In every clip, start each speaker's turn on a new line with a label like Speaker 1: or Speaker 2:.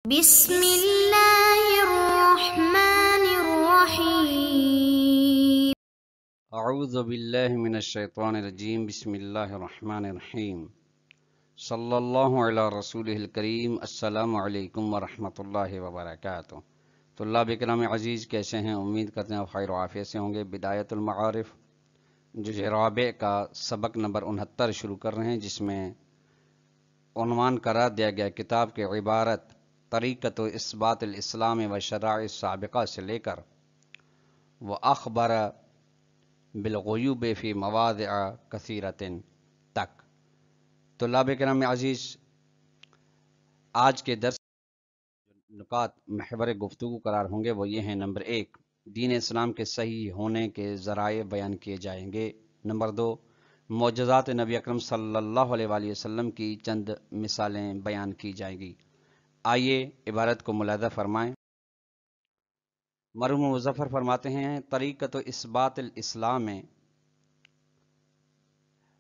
Speaker 1: بسم اللہ الرحمن الرحیم
Speaker 2: اعوذ باللہ من الشیطان الرجیم بسم اللہ الرحمن الرحیم صلی اللہ علی رسولہ الکریم السلام علیکم ورحمۃ اللہ وبرکاتہ۔ طلاب کرام عزیز، کیسے ہیں؟ امید کرتے ہیں خیر و عافیت سے ہوں گے۔ بدایت المعارف جزء رابع کا سبق نمبر 69 شروع کر رہے ہیں، جس میں عنوان قرار دیا گیا کتاب کے عبارت طریقۃ اثبات الاسلام و شرائع السابقہ سے لے کر وَأَخْبَرَ بالغیوب فی مواضع کثیرۃ تک۔ طلاب کرام عزیز، آج کے درس نکات محور گفتگو قرار ہوں گے، وہ یہ ہیں: نمبر 1، دین اسلام کے صحیح ہونے کے ذرائع بیان کیے جائیں گے۔ نمبر 2، معجزات نبی اکرم صلی اللہ علیہ وآلہ وسلم کی چند مثالیں بیان کی جائیں گی۔ آئیے عبارت کو ملاحظہ فرمائیں۔ مرحوم مظفر فرماتے ہیں: طریقۃ اثبات الاسلام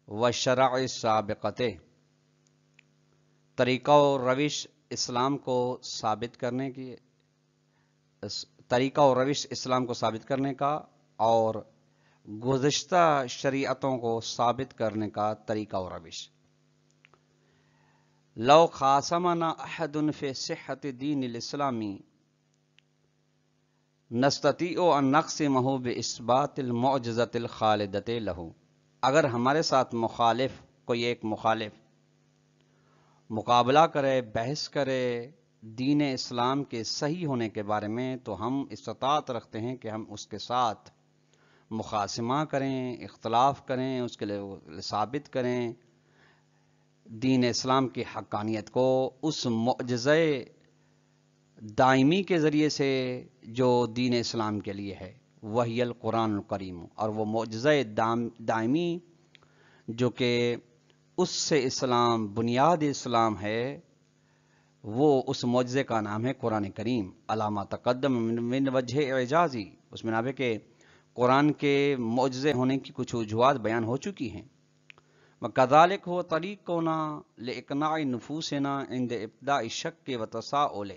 Speaker 2: و شرائع السابقۃ، طریقہ و روش اسلام کو ثابت کرنے کا اور گزشتہ شریعتوں کو ثابت کرنے کا طریقہ و روش۔ لو خاصمنا احد فی صحت دین الاسلامی نستطیع ان نقسمہ باثبات المعجزۃ الخالدۃ لہ۔ اگر ہمارے ساتھ کوئی ایک مخالف مقابلہ کرے، بحث کرے دین اسلام کے صحیح ہونے کے بارے میں، تو ہم استطاعت رکھتے ہیں کہ ہم اس کے ساتھ مخاصمہ کریں، اختلاف کریں، اس کے لیے ثابت کریں دین اسلام کی حقانیت کو اس معجزہ دائمی کے ذریعے سے جو دین اسلام کے لیے ہے، وہی القرآن الکریم۔ اور وہ معجزہ دائمی جو کہ اس سے اسلام، بنیاد اسلام ہے، وہ اس معجزے کا نام ہے قرآن کریم۔ علامہ تقدم من وجہ اعجازی، اس میں نام ہے کہ قرآن کے معجزے ہونے کی کچھ وجوہات بیان ہو چکی ہیں۔ وَكَذَلِكَ هُوَ طَرِيقُنَا لِإِقْنَاعِ نُفُوسِنَا عِنْدَ إِبْدَاءِ الشَّكِّ وَتَسَاؤُلِ۔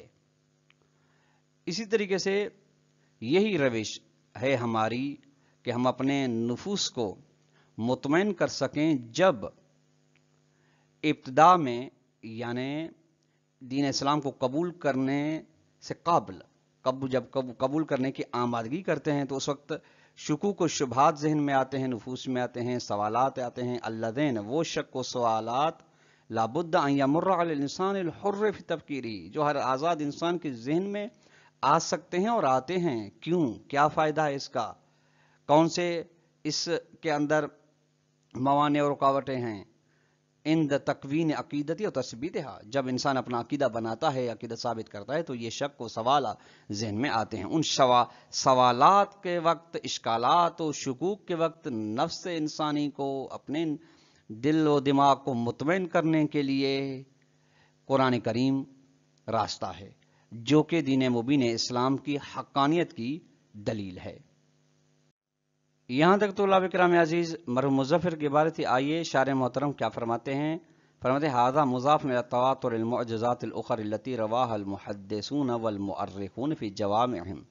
Speaker 2: اسی طریقے سے یہی روش ہے ہماری کہ ہم اپنے نفوس کو مطمئن کر سکیں جب ابتدا میں، یعنی دین اسلام کو قبول کرنے سے جب قبول کرنے کی آمادگی کرتے ہیں، تو اس وقت شکوک و شبہات ذہن میں آتے ہیں، نفوس میں آتے ہیں، سوالات آتے ہیں۔ الذین، وہ شک و سوالات لابد ان یمر علی الانسان الحر فی تفکیری، جو ہر آزاد انسان کے ذہن میں آ سکتے ہیں اور آتے ہیں۔ کیوں؟ کیا فائدہ ہے اس کا؟ کون سے اس کے اندر موانع اور رکاوٹیں ہیں؟ عند تکوین عقیدتی اور تثبیتہا، جب انسان اپنا عقیدہ بناتا ہے، عقیدہ ثابت کرتا ہے، تو یہ شک و سوالات ذہن میں آتے ہیں۔ ان سوالات کے وقت، اشکالات و شکوک کے وقت نفس انسانی کو، اپنے دل و دماغ کو مطمئن کرنے کے لیے قرآن کریم راستہ ہے، جو کہ دین مبین اسلام کی حقانیت کی دلیل ہے۔ یہاں تک طلاب کرام عزیز مرحوم مظفر کی عبارت تھی۔ آئیے شارح محترم کیا فرماتے ہیں؟ فرماتے ہیں: ھذا مضاف الی تواتر المعجزات الاخر التي رواها المحدثون والمؤرخون فی جوامعهم۔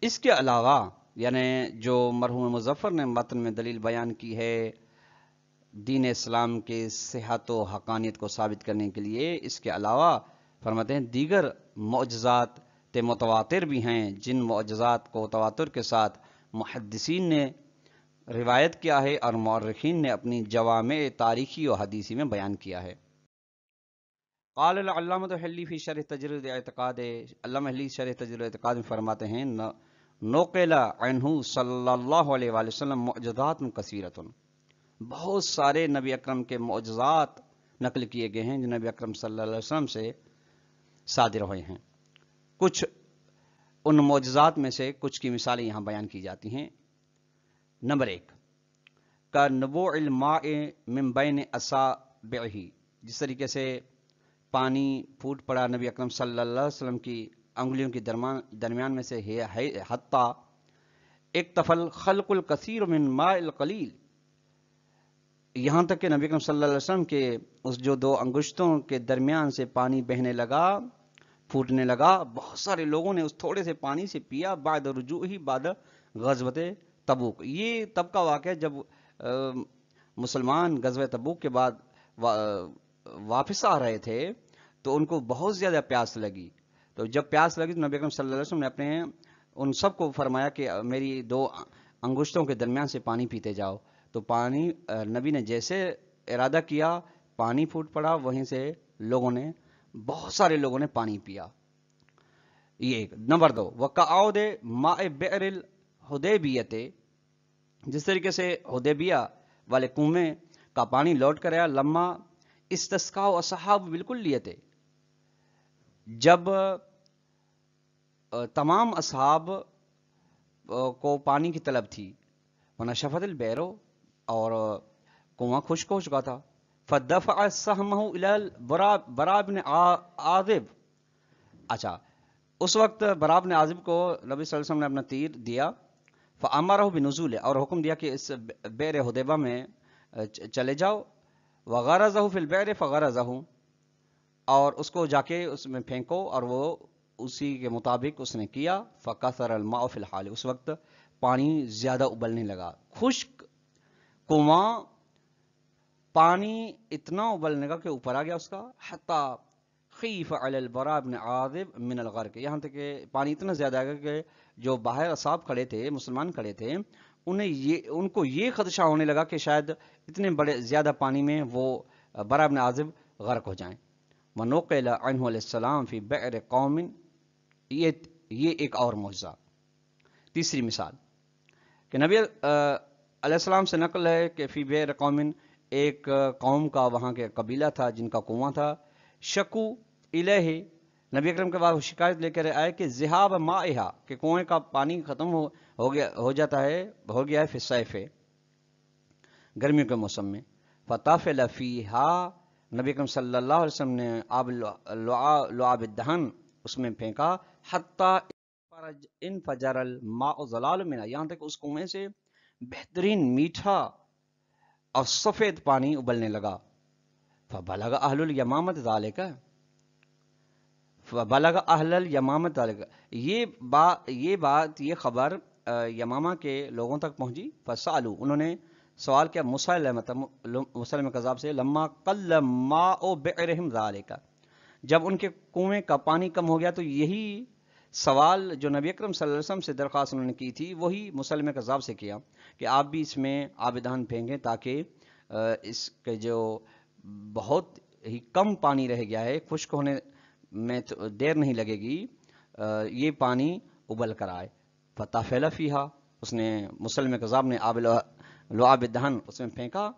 Speaker 2: اس کے علاوہ، یعنی جو مرحوم مظفر نے متن میں دلیل بیان کی ہے دین اسلام کے صحت و حقانیت کو ثابت کرنے کے لیے، اس کے علاوہ فرماتے ہیں دیگر معجزات متواتر بھی ہیں، جن معجزات کو تواتر کے ساتھ محدثین نے روایت کیا ہے اور مورخین نے اپنی جوامع تاریخی و حدیثی میں بیان کیا ہے۔ قال العلامۃ حلی فی شرح تجرید اعتقاد، علامہ حلی شرح تجرید اعتقاد میں فرماتے ہیں: نقل عنہ صلی اللہ علیہ وآلہ وسلم معجزات کثیرۃ، بہت سارے نبی اکرم کے معجزات نقل کیے گئے ہیں جو نبی اکرم صلی اللہ علیہ وسلم سے صادر ہوئے ہیں۔ کچھ ان معجزات میں سے کچھ کی مثالیں یہاں بیان کی جاتی ہیں۔ نمبر 1، کا نبوع الماء من بین اصابعہ، جس طریقے سے پانی پھوٹ پڑا نبی اکرم صلی اللہ علیہ وسلم کی انگلیوں کے درمیان میں سے، حتی اکتفل خلق الکثیر من ماء القلیل، یہاں تک کہ نبی اکرم صلی اللہ علیہ وسلم کے اس جو دو انگشتوں کے درمیان سے پانی بہنے لگا پھوٹنے لگا. بہت سارے لوگوں نے اس تھوڑے سے پانی سے پیا. بعد رجوعہ بعد غزوۃ تبوک. یہ تب کا واقعہ جب مسلمان غزوہ تبوک کے بعد واپس آ رہے تھے تو ان کو بہت زیادہ پیاس لگی. تو جب پیاس لگی تو نبی اکرم صلی اللہ علیہ وسلم نے اپنے ان سب کو فرمایا کہ میری 2 انگشتوں کے درمیان سے پانی پیتے جاؤ. تو پانی نبی نے جیسے ارادہ کیا پانی پھوٹ پڑا. وہیں سے بہت سارے لوگوں نے پانی پیا. یہ ایک. نمبر 2 وقعود ماء بئر الحدیبیہ، جس طریقے سے حدیبیہ والے کنویں کا پانی لوٹ کر آیا. لما استسقاء اصحاب بالکلیت، جب تمام اصحاب کو پانی کی طلب تھی. ونشفت البئر، اور کنواں خشک ہو چکا تھا. فدفع سہمہ الی البراء بن عازب. اچھا، اس وقت براء بن عازب کو نبی صلی اللہ علیہ وسلم نے اپنا تیر دیا. فامرہ بنزول، اور حکم دیا کہ اس بئر حدیبہ میں چلے جاؤ. وغرزہ فی البئر فغرزہ، اور اس کو جا کے اس میں پھینکو، اور وہ اسی کے مطابق اس نے کیا. فکثر الماء فی الحال، اس وقت پانی زیادہ ابلنے لگا. خشک کنواں پانی اتنا ابلنے لگا کہ اوپر آ گیا اس کا. حتی خیف علی البراء بن عازب من الغرق، یہاں تک کہ پانی اتنا زیادہ آ گیا کہ جو باہر اصحاب کھڑے تھے، مسلمان کھڑے تھے، ان کو یہ خدشہ ہونے لگا کہ شاید اتنے بڑے زیادہ پانی میں وہ براء بن عازب غرق ہو جائیں. ونقل عنہ علیہ السلام فی بئر قوم، یہ ایک اور معجزہ. تیسری مثال کہ نبی علیہ السلام سے نقل ہے کہ فی بئر قوم، ایک قوم کا وہاں کے قبیلہ تھا جن کا کنواں تھا. شکو الیہ، نبی اکرم کے بعد شکایت لے کر آئے کہ ذہاب مائہا، کہ کنویں کا پانی ختم ہو گیا ہے فی الصیف، گرمیوں کے موسم میں. فطفل فیہا، نبی اکرم صلی اللہ علیہ وسلم نے آب لعاب الدہن اس میں پھینکا. حتی انفجر الماء ظلال منها، یہاں تک اس کنویں سے بہترین میٹھا اور سفید پانی ابلنے لگا. فبلغ اہل الیمامۃ ذالک، فبلغ اہل الیمامۃ ذالک، یہ خبر یمامہ کے لوگوں تک پہنچی. فسالو، انہوں نے سوال کیا مسلمہ کذاب سے. لما قل ماء بئرہم ذالک، جب ان کے کنویں کا پانی کم ہو گیا تو یہی سوال جو نبی اکرم صلی اللہ علیہ وسلم سے درخواست انہوں نے کی تھی وہی مسلمہ کذاب سے کیا کہ آپ بھی اس میں آب دہن پھینکیں تاکہ اس کے جو بہت ہی کم پانی رہ گیا ہے، خشک ہونے میں دیر نہیں لگے گی، یہ پانی ابل کر آئے. فطفل فیہا، اس نے مسلمہ کذاب نے آب لعاب الدہن اس میں پھینکا.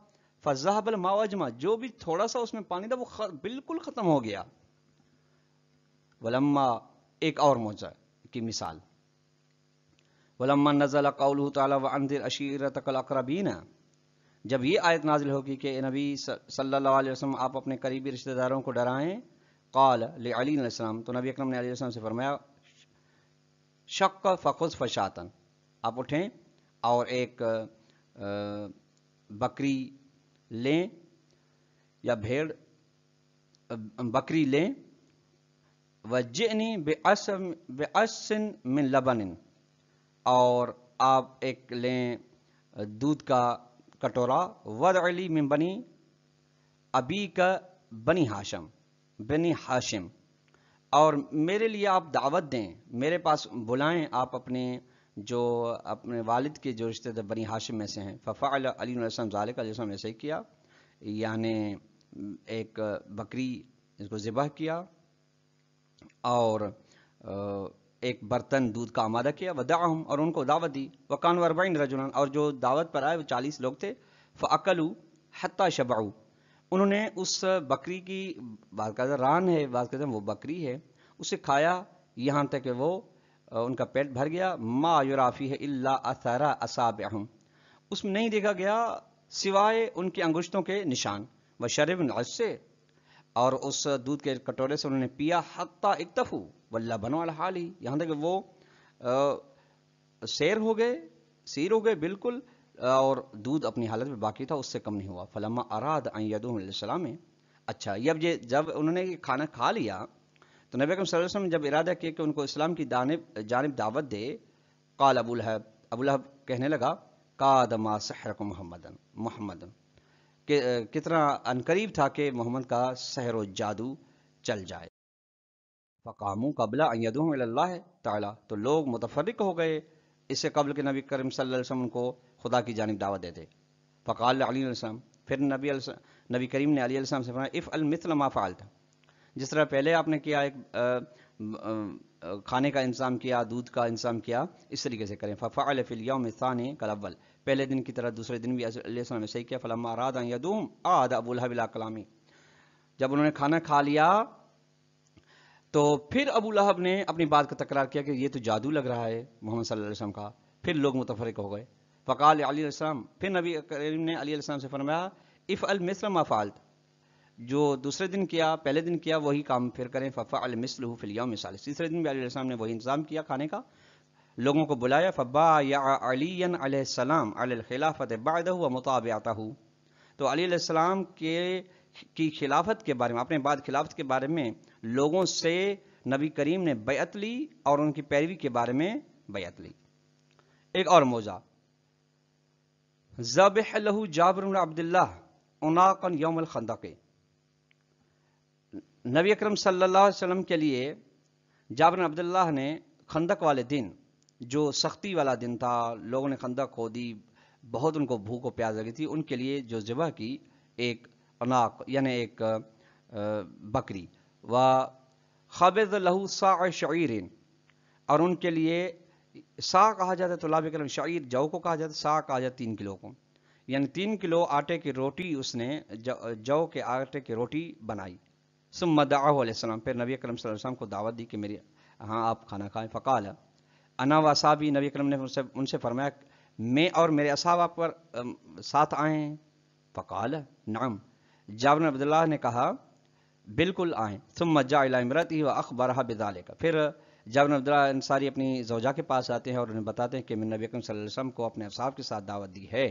Speaker 2: فذهب الماء اجمع، جو بھی تھوڑا سا اس میں پانی تھا وہ بالکل ختم ہو گیا. ولما، ایک اور معجزہ کی مثال. ولما نزل قوله تعالی وانذر عشیرتک الاقربین، جب یہ آیت نازل ہوگی کہ نبی صلی اللہ علیہ وسلم آپ اپنے قریبی رشتہ داروں کو ڈرائیں. قال لعلی علیہ السلام، تو نبی اکرم نے علیہ السلام سے فرمایا شق فخذ فشاتن، آپ اٹھیں اور ایک بکری لیں یا بھیڑ بکری لیں. وجئنی بعص من لبن، اور آپ ایک لیں دودھ کا کٹورا. وضع لی من بنی ابی کا بنی ہاشم، اور میرے لیے آپ دعوت دیں، میرے پاس بلائیں آپ اپنے والد کے جو رشتے بنی ہاشم میں سے ہیں. ففعل علی علیہ السلام ذالک، علیہ السلام ایسے ہی کیا، یعنی ایک بکری اس کو ذبح کیا اور ایک برتن دودھ کا آمادہ کیا. ودعہم، اور ان کو دعوت دی. وکانوا 40 رجلا، اور جو دعوت پر آئے وہ 40 لوگ تھے. فاکلوا حتی شبعوا، انہوں نے اس بکری کی، بات کہتے ہیں ران ہے، بات کہتے ہیں وہ بکری ہے، اسے کھایا یہاں تک کہ وہ ان کا پیٹ بھر گیا. ما یری فیہ الا اثر اصابعہم، اس میں نہیں دیکھا گیا سوائے ان کی انگشتوں کے نشان. وشرب من العصا، اور اس دودھ کے کٹورے سے انہوں نے پیا. حتی اکتفوا واللبن علی حالہ، یہاں تک کہ وہ سیر ہو گئے بالکل، اور دودھ اپنی حالت میں باقی تھا، اس سے کم نہیں ہوا. فلما اراد ان یدعوہ علیہ السلام، اچھا جب انہوں نے یہ کھانا کھا لیا تو نبی اکرم صلی اللہ علیہ وسلم نے جب ارادہ کیا کہ ان کو اسلام کی جانب دعوت دے، قال ابو لہب کہنے لگا قاد ما سحرکم محمدن کہ کتنا عنقریب تھا کہ محمد کا سحر و جادو چل جائے۔ فقاموا قبل ان يدعوا الى اللہ تعالی، تو لوگ متفرق ہو گئے اس سے قبل کہ نبی کریم صلی اللہ علیہ وسلم کو خدا کی جانب دعوت دیتے۔ فقال علی علیہ السلام، پھر نبی کریم نے علی علیہ السلام سے فرمایا افعل مثل ما فعلت، جس طرح پہلے آپ نے کیا، ایک کھانے کا انتظام کیا، دودھ کا انتظام کیا، اس طریقے سے کریں۔ ففعل فی الیوم الثانی کالاول، پہلے دن کی طرح دوسرے دن بھی علیہ السلام نے صحیح کیا۔ فلما اراد ان یدوم عاد ابو لہب الی کلامی، جب انہوں نے کھانا کھا لیا تو پھر ابو لہب نے اپنی بات کا تکرار کیا کہ یہ تو جادو لگ رہا ہے محمد صلی اللہ علیہ وسلم کا۔ پھر لوگ متفرق ہو گئے۔ فقال علی علیہ السلام، پھر نبی کریم نے علی علیہ السلام سے فرمایا افعل مثل ما فعلت، جو دوسرے دن کیا پہلے دن کیا وہی کام پھر کریں۔ ففعل مثلہ فی الیوم الثالث، تیسرے دن بھی علی علیہ السلام نے وہی انتظام کیا کھانے کا، لوگوں کو بلایا۔ فبایع علی علیہ السلام علی الخلافۃ بعدہ ومتابعتہ، تو علی علیہ السلام کی خلافت کے بارے میں، اپنے بعد خلافت کے بارے میں لوگوں سے نبی کریم نے بیعت لی اور ان کی پیروی کے بارے میں بیعت لی۔ ایک اور موضوع، ذبح لہ جابر بن عبداللہ عناقا یوم الخندق، نبی اکرم صلی اللہ علیہ وسلم کے لیے جابر بن عبداللہ نے خندق والے دن، جو سختی والا دن تھا، لوگوں نے خندق کھودی، بہت ان کو بھوک و پیاس لگی تھی، ان کے لیے جو ذبح کی ایک عناق یعنی ایک بکری، و خبز لہ صاع شعیر، اور ان کے لیے صاع کہا جاتا ہے طلاب کرام، شعیر جو کو کہا جاتا ہے، صاع کہا جاتا ہے 3 کلو کو، یعنی 3 کلو آٹے کی روٹی اس نے جو کے آٹے کی روٹی بنائی۔ ثم دعاہ علیہ السلام، پھر نبی کریم صلی اللہ علیہ وسلم کو دعوت دی کہ میری ہاں آپ کھانا کھائیں۔ فقال انا و اصحابی، نبی کریم نے ان سے فرمایا میں اور میرے اصحاب آپ پر ساتھ آئے ہیں۔ فقال نعم، جابر بن عبداللہ نے کہا بالکل آئیں۔ ثم جاء الى امرأته واخبرها بذلك، پھر جابر بن عبداللہ انصاری اپنی زوجہ کے پاس آتے ہیں اور انہیں بتاتے ہیں کہ میں نبی کریم صلی اللہ علیہ وسلم کو اپنے اصحاب کے ساتھ دعوت دی ہے۔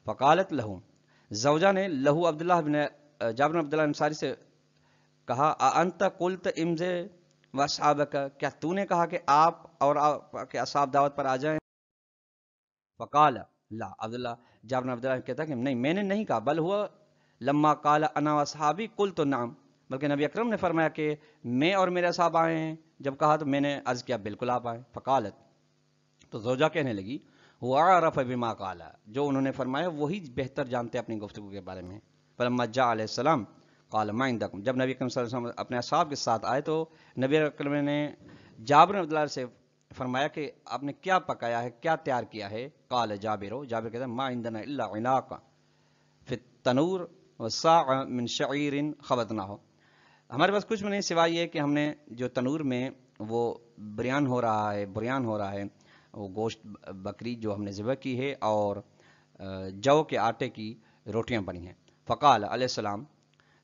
Speaker 2: فقالت لہو، زوجہ نے لہو عبداللہ بن جابر بن عبداللہ انصاری سے کہا انت قلت امضی واصحابک، کیا تو نے کہا کہ آپ اور آپ کے اصحاب دعوت پر آ جائیں؟ فقال لا، عبداللہ جابر بن عبداللہ کہتا کہ نہیں میں نے نہیں کہا، بل ہوا لما قال انا واصحابی قلت نعم، بلکہ نبی اکرم نے فرمایا کہ میں اور میرے اصحاب آئے ہیں، جب کہا تو میں نے عرض کیا بالکل آپ آئیں۔ فقالت، تو زوجہ کہنے لگی وعرف بما قال، جو انہوں نے فرمایا وہی بہتر جانتے اپنی گفتگو کے بارے میں۔ فلما جاء علیہ السلام قال ما عندکم، جب نبی اکرم صلی اللہ علیہ وسلم اپنے اصحاب کے ساتھ آئے تو نبی اکرم نے جابر بن عبداللہ سے فرمایا کہ آپ نے کیا پکایا ہے، کیا تیار کیا ہے؟ قال جابر، جابر کہتا ہے ما عندنا الا عناق فی التنور وصاع من شعیر خبزناہ، ہمارے پاس کچھ بھی نہیں سوائے یہ کہ ہم نے جو تنور میں وہ بریان ہو رہا ہے وہ گوشت بکری جو ہم نے ذبح کی ہے اور جو کے آٹے کی روٹیاں بنی ہیں۔ فقال علیہ السلام،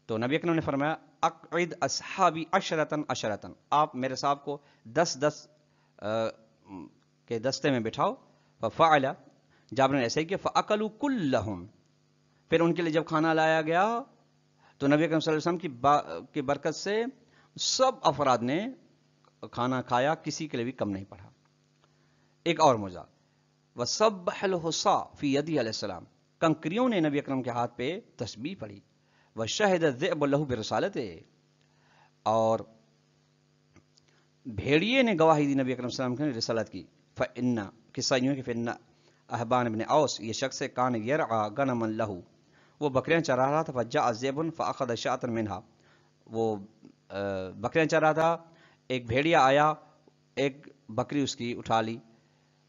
Speaker 2: تو نبی اکرم نے فرمایا اقعد اصحابی عشرتن عشرتن، آپ میرے صاحب کو 10 کے دستے میں بٹھاؤ۔ ففعل، جابر نے ایسے ہی کیا۔ فاکلوا کلہم، پھر ان کے لیے جب کھانا لایا گیا تو نبی اکرم صلی اللہ علیہ وسلم کی برکت سے سب افراد نے کھانا کھایا، کسی کے لیے بھی کم نہیں پڑا۔ ایک اور موضوع، وسبح الحصا فی یدی علیہ السلام، کنکریوں نے نبی اکرم کے ہاتھ پہ تسبیح پڑھی۔ وشہد الذئب لہ برسالتہ، اور بھیڑیے نے گواہی دی نبی اکرم صلی اللہ علیہ وسلم کی رسالت کی۔ فإن، قصہ یوں ہے کہ فإن احبان بن اوس، یہ شخص کان یرعى غنما لہ، وہ بکریاں چرا رہا تھا۔ فجاء ذئب فاخذ شاة منها، وہ بکریاں چرا رہا تھا، ایک بھیڑیا آیا، ایک بکری اس کی اٹھا لی۔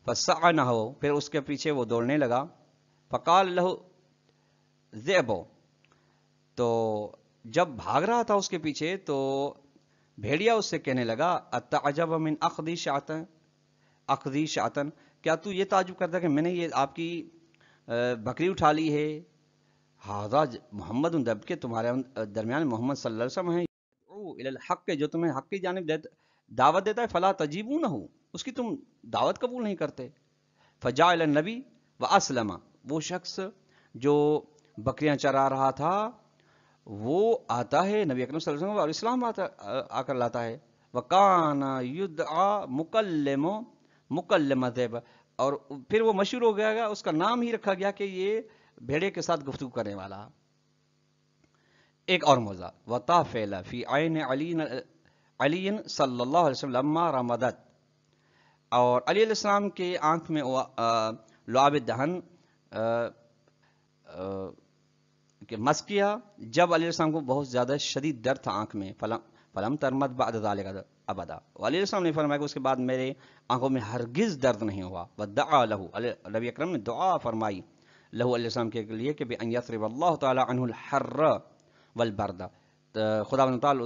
Speaker 2: فسعنہ، پھر اس کے پیچھے وہ دوڑنے لگا۔ فقال لہ ذئب، تو جب بھاگ رہا تھا اس کے پیچھے تو بھیڑیا اس سے کہنے لگا اتعجب من اخذی شاطن، کیا تو یہ تعجب کرتا ہے کہ میں نے یہ آپ کی بکری اٹھا لی ہے؟ ھذا محمد، کہ تمہارے درمیان محمد صلی اللہ علیہ وسلم ہیں، الی الحق، جو تمہیں حق کی جانب دعوت دیتا ہے، فلا تجیبونہ، اس کی تم دعوت قبول نہیں کرتے۔ فجاء الی النبی واسلم، وہ شخص جو بکریاں چرا رہا تھا وہ آتا ہے نبی اکرم صلی اللہ علیہ وسلم اور اسلام آ کر لاتا ہے، وکان یدعا مکلم ذئب، اور پھر وہ مشہور ہو گیا، اس کا نام ہی رکھا گیا کہ یہ بھیڑے کے ساتھ گفتگو کرنے والا۔ ایک اور موضوع، وطافل فی عین علی صلی اللہ علیہ وسلم لما رمضت، اور علی علیہ السلام کے آنکھ میں لعاب دہن کہ مس کیا جب علیہ السلام کو بہت زیادہ شدید درد تھا آنکھ میں، فلم ترمت بعد ذالک ابدا، علیہ السلام نے فرمایا کہ اس کے بعد میرے آنکھوں میں ہرگز درد نہیں ہوا۔ ودعا لہو، نبی اکرم نے دعا فرمائی لہو علیہ السلام کے لیے کہ بان یثرب اللہ تعالی عنہ الحر والبرد، خدا تعالی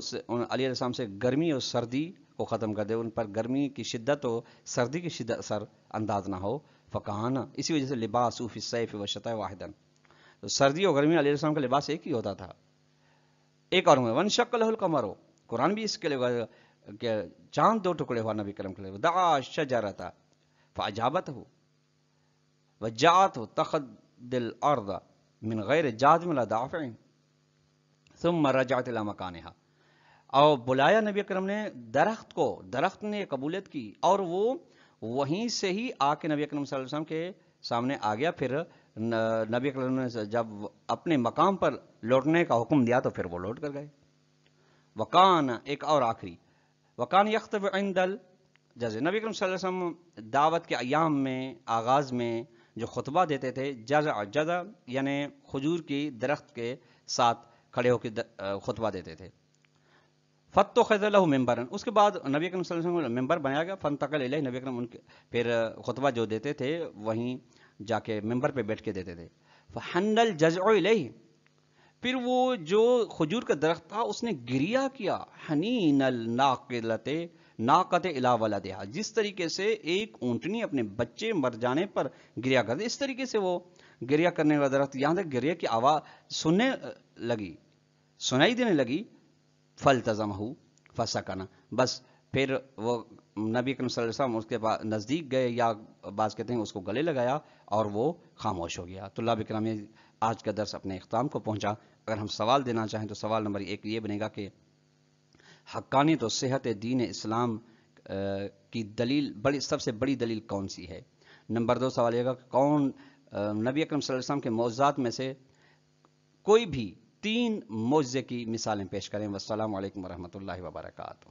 Speaker 2: علیہ السلام سے گرمی اور سردی کو ختم کر دے، ان پر گرمی کی شدت اور سردی کی شدت اثر انداز نہ ہو۔ فکان، اسی وجہ سے لباس فی الصیف والشتاء واحدا، تو سردی اور گرمی علیہ السلام کا لباس ایک ہی ہوتا تھا۔ ایک اور وانشق لہ القمر، قرآن بھی اس کے لیے کہ چاند 2 ٹکڑے ہوا نبی کرم کے لیے۔ دعا شجرۃ فاجابتہ وجاءت تخد الارض من غیر جاذب ولا دافع ثم رجعت الى مکانها، اور بلایا نبی اکرم نے درخت کو، درخت نے قبولیت کی اور وہ وہیں سے ہی آ کے نبی اکرم صلی اللہ علیہ وسلم کے سامنے آ گیا۔ پھر نبی اکرم نے جب اپنے مقام پر لوٹنے کا حکم دیا تو پھر وہ لوٹ کر گئے۔ وکان، ایک اور آخری، وکان یخطب عند الجزع، نبی اکرم صلی اللہ علیہ وسلم دعوت کے ایام میں آغاز میں جو خطبہ دیتے تھے، جزع یعنی کھجور کی درخت کے ساتھ کھڑے ہو کے خطبہ دیتے تھے۔ فاتخذ له ممبرا، اس کے بعد نبی اکرم صلی اللہ علیہ وسلم ممبر بنایا گیا، فانتقل الیہ، نبی اکرم ان کے پھر خطبہ جو دیتے تھے وہیں جا کے ممبر پہ بیٹھ کے دیتے تھے۔ فحن الجزع الیہ، پھر وہ جو کھجور کا درخت تھا اس نے گریا کیا، حنین الناقلۃ ناقۃ الی ولدہا، جس طریقے سے ایک اونٹنی اپنے بچے مر جانے پر گریا کرتی، اس طریقے سے وہ گریا کرنے والا درخت، یہاں تک گریا کی آواز سنائی دینے لگی۔ فالتزمہ فسکن، بس پھر وہ نبی اکرم صلی اللہ علیہ وسلم اس کے نزدیک گئے، یا بعض کہتے ہیں اس کو گلے لگایا اور وہ خاموش ہو گیا۔ طلاب اکرام، آج کا درس اپنے اختتام کو پہنچا۔ اگر ہم سوال دینا چاہیں تو سوال نمبر 1 یہ بنے گا کہ حقانیت و صحت دین اسلام کی دلیل، سب سے بڑی دلیل کون سی ہے؟ نمبر 2 سوال یہ گا کہ کون نبی اکرم صلی اللہ علیہ وسلم کے معجزات میں سے کوئی بھی 3 معجزے کی مثالیں پیش کریں۔ والسلام علیکم ورحمۃ اللہ وبرکاتہ۔